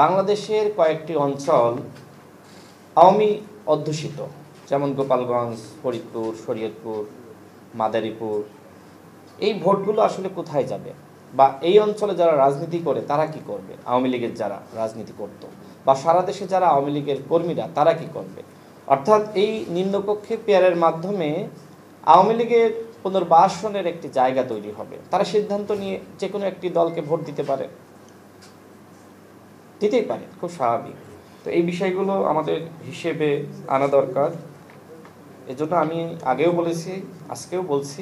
বাংলাদেশের কয়েকটি অঞ্চল আওয়ামী অধ্যুষিত, যেমন গোপালগঞ্জ, ফরিদপুর, শরীয়তপুর, মাদারীপুর। এই ভোটগুলো আসলে কোথায় যাবে, বা এই অঞ্চলে যারা রাজনীতি করে তারা কি করবে? আওয়ামী লীগের যারা রাজনীতি করত, বা সারা দেশে যারা আওয়ামী লীগের কর্মীরা তারা কি করবে? অর্থাৎ এই নিম্নকক্ষে পেয়ারের মাধ্যমে আওয়ামী লীগের পুনর্বাসনের একটি জায়গা তৈরি হবে। তারা সিদ্ধান্ত নিয়ে যে কোনো একটি দলকে ভোট দিতেই পারে, খুব স্বাভাবিক। তো এই বিষয়গুলো আমাদের হিসেবে আনা দরকার। এজন্য আমি আগেও বলেছি, আজকেও বলছি,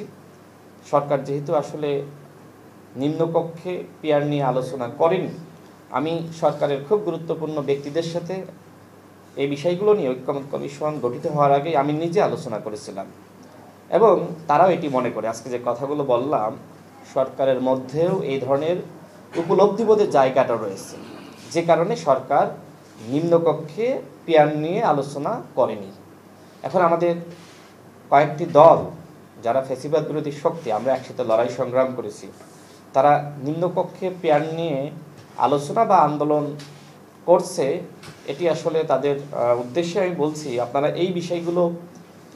সরকার যেহেতু আসলে নিম্নকক্ষে পিয়ার নিয়ে আলোচনা করেনি, আমি সরকারের খুব গুরুত্বপূর্ণ ব্যক্তিদের সাথে এই বিষয়গুলো নিয়ে ঐক্যমত্য কমিশন গঠিত হওয়ার আগে আমি নিজে আলোচনা করেছিলাম, এবং তারাও এটি মনে করে। আজকে যে কথাগুলো বললাম, সরকারের মধ্যেও এই ধরনের উপলব্ধিবোধের জায়গাটা রয়েছে, যে কারণে সরকার নিম্নকক্ষে পিয়ার নিয়ে আলোচনা করেনি। এখন আমাদের কয়েকটি দল যারা ফ্যাসিবাদ বিরোধী শক্তি, আমরা একসাথে লড়াই সংগ্রাম করেছি, তারা নিম্নকক্ষে পিয়ার নিয়ে আলোচনা বা আন্দোলন করছে। এটি আসলে তাদের উদ্দেশ্যে আমি বলছি, আপনারা এই বিষয়গুলো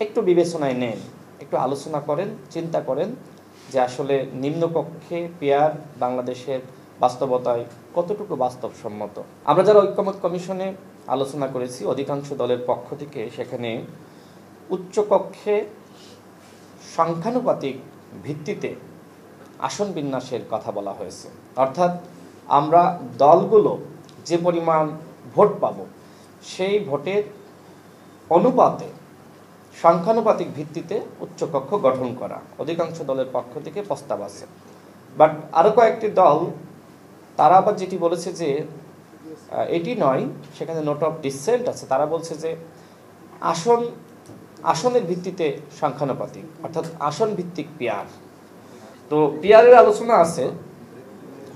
একটু বিবেচনায় নেন, একটু আলোচনা করেন, চিন্তা করেন যে আসলে নিম্নকক্ষে পিয়ার বাংলাদেশের বাস্তবতায় কতটুকু বাস্তবসম্মত। আমরা যারা ঐক্যমত্য কমিশনে আলোচনা করেছি, অধিকাংশ দলের পক্ষ থেকে সেখানে উচ্চকক্ষে সংখ্যানুপাতিক ভিত্তিতে আসন বিন্যাসের কথা বলা হয়েছে। অর্থাৎ আমরা দলগুলো যে পরিমাণ ভোট পাব, সেই ভোটের অনুপাতে সংখ্যানুপাতিক ভিত্তিতে উচ্চকক্ষ গঠন করা অধিকাংশ দলের পক্ষ থেকে প্রস্তাব আছে। বাট আরও কয়েকটি দল তারা আবার যেটি বলেছে যে এটি নয়, সেখানে নোট অফ ডিসেন্ট আছে। তারা বলছে যে আসনের ভিত্তিতে সংখ্যানুপাতিক, অর্থাৎ আসন ভিত্তিক পিয়ার। তো পিয়ারের আলোচনা আছে,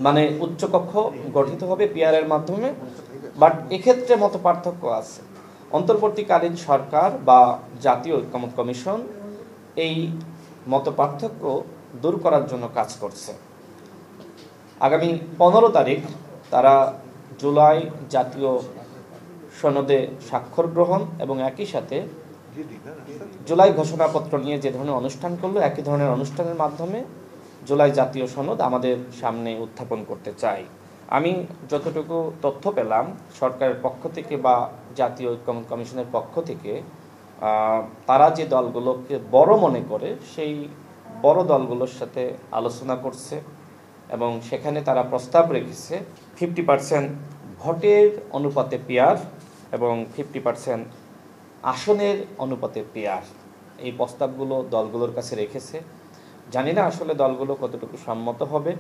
মানে উচ্চকক্ষ গঠিত হবে পিয়ারের মাধ্যমে। বাট এক্ষেত্রে মত পার্থক্য আছে। অন্তর্বর্তীকালীন সরকার বা জাতীয় ঐক্যমত্য কমিশন এই মত পার্থক্য দূর করার জন্য কাজ করছে। আগামী 15 তারিখ তারা জুলাই জাতীয় সনদে স্বাক্ষর গ্রহণ এবং একই সাথে জুলাই ঘোষণাপত্র নিয়ে যে ধরনের অনুষ্ঠান করলো, একই ধরনের অনুষ্ঠানের মাধ্যমে জুলাই জাতীয় সনদ আমাদের সামনে উত্থাপন করতে চাই। আমি যতটুকু তথ্য পেলাম সরকারের পক্ষ থেকে বা জাতীয় ঐক্যমত্য কমিশনের পক্ষ থেকে, তারা যে দলগুলোকে বড় মনে করে সেই বড় দলগুলোর সাথে আলোচনা করছে, এবং সেখানে তারা প্রস্তাব রেখেছে 50% ভোটের অনুপাতে পিয়ার এবং 50% আসনের অনুপাতে পেয়ার। এই প্রস্তাবগুলো দলগুলোর কাছে রেখেছে। জানি না আসলে দলগুলো কতটুকু সম্মত হবে,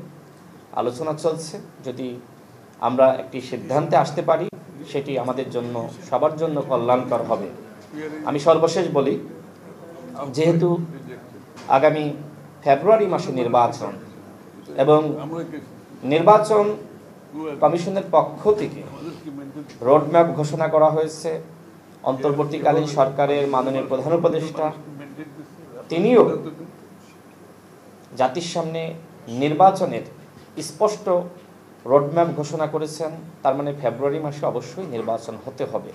আলোচনা চলছে। যদি আমরা একটি সিদ্ধান্তে আসতে পারি, সেটি আমাদের জন্য, সবার জন্য কল্যাণকর হবে। আমি সর্বশেষ বলি, যেহেতু আগামী ফেব্রুয়ারি মাসে নির্বাচন, এবং নির্বাচন কমিশনের পক্ষ থেকে রোডম্যাপ ঘোষণা করা হয়েছে, অন্তর্বর্তীকালীন সরকারের মাননীয় প্রধান উপদেষ্টা তিনিও জাতির সামনে নির্বাচনের স্পষ্ট রোডম্যাপ ঘোষণা করেছেন। তার মানে ফেব্রুয়ারি মাসে অবশ্যই নির্বাচন হতে হবে।